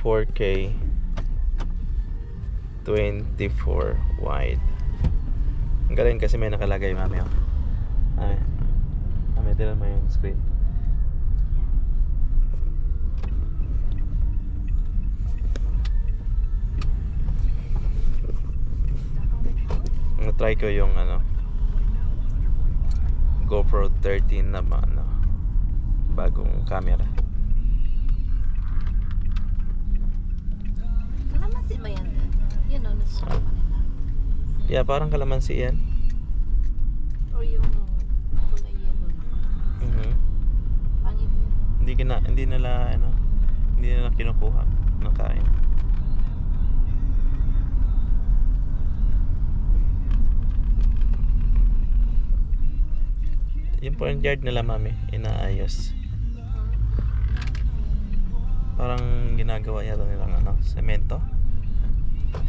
4K 24 wide. Ang galing kasi may nakalagay, mami. Oh. Mami, tinan mo yung screen. Try ko yung GoPro 13 na bagong camera. Kalamansi ba yan? Yun o, nasa kanila. Yeah, parang kalamansi yan. Or yung kulay yellow na. Pangit. Hindi nila kinukuha ng kain. Yung front yard nila, mami, inaayos. Parang ginagawa yata nilang semento.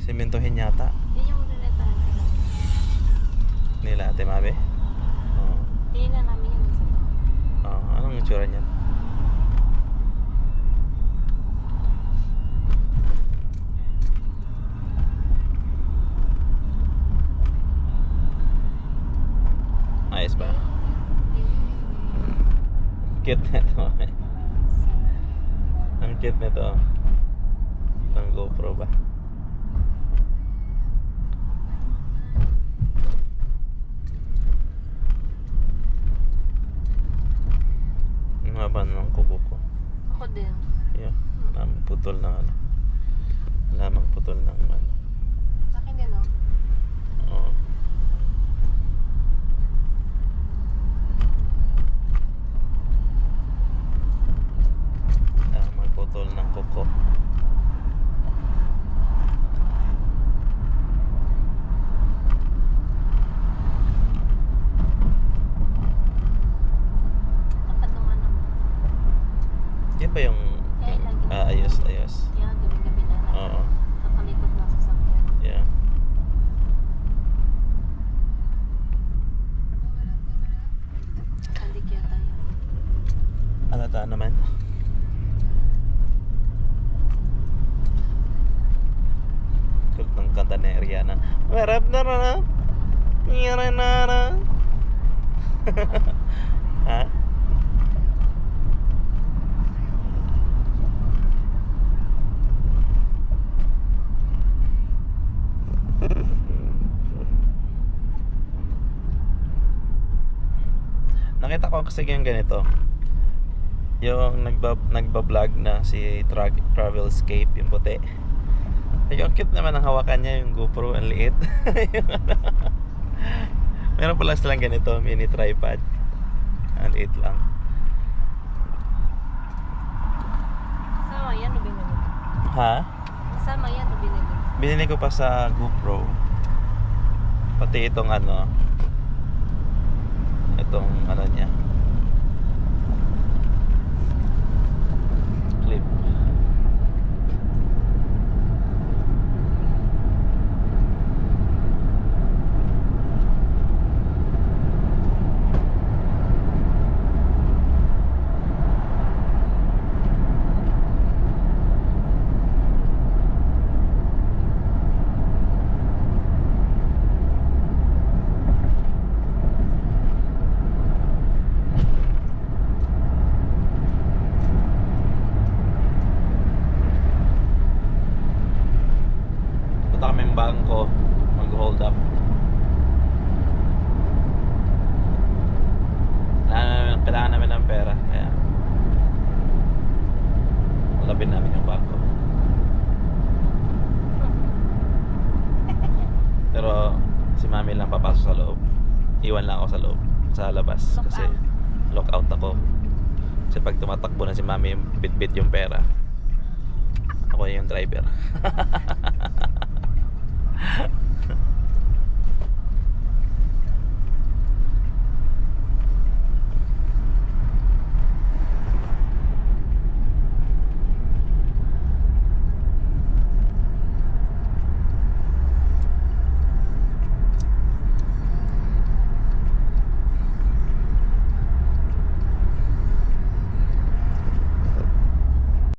Sementohin yata Yan yung rinetahan sila. nila, ate, mami. Oo. Tingnan namin yan sa to. Oo, anong itsura niyan? Ayos ba? Cute na ito. Ang cute nito. Ang GoPro ba? Ang haba ng kuko ko. Ako din. Yeah. Lamang putol ng Lamang putol ng Sa akin din o. Oo. Lamang putol ng kuko. Nakatungan naman. Yan ba yung ayos. Yan, gabi-gabi na. Oo. Nakalikot na sa sakyan. Yeah. Halik yata yun. Alata naman. Kulit ng kanta ni Rihanna. Marap na na. Mira na na. Ha? Nakita ko kasi yung ganito. Yung nagba-vlog na si Travelscape, yung puti. Ay, ang cute naman ang hawakan niya, yung GoPro, ang liit. Meron pala silang ganito, mini tripod. Ang liit lang. Kasama yan o binili? Ha? Kasama yan o binili? Binili ko pa sa GoPro. Pati itong niya. Clip. Punta kami yung bangko, mag-hold up. Kailangan namin ng pera, kaya malapin namin yung bangko. Pero si mami lang papasok sa loob. Iwan lang ako sa loob, sa labas. Kasi lockout ako. Kasi pag tumatakbo na si mami, bit-bit yung pera, ako yung driver.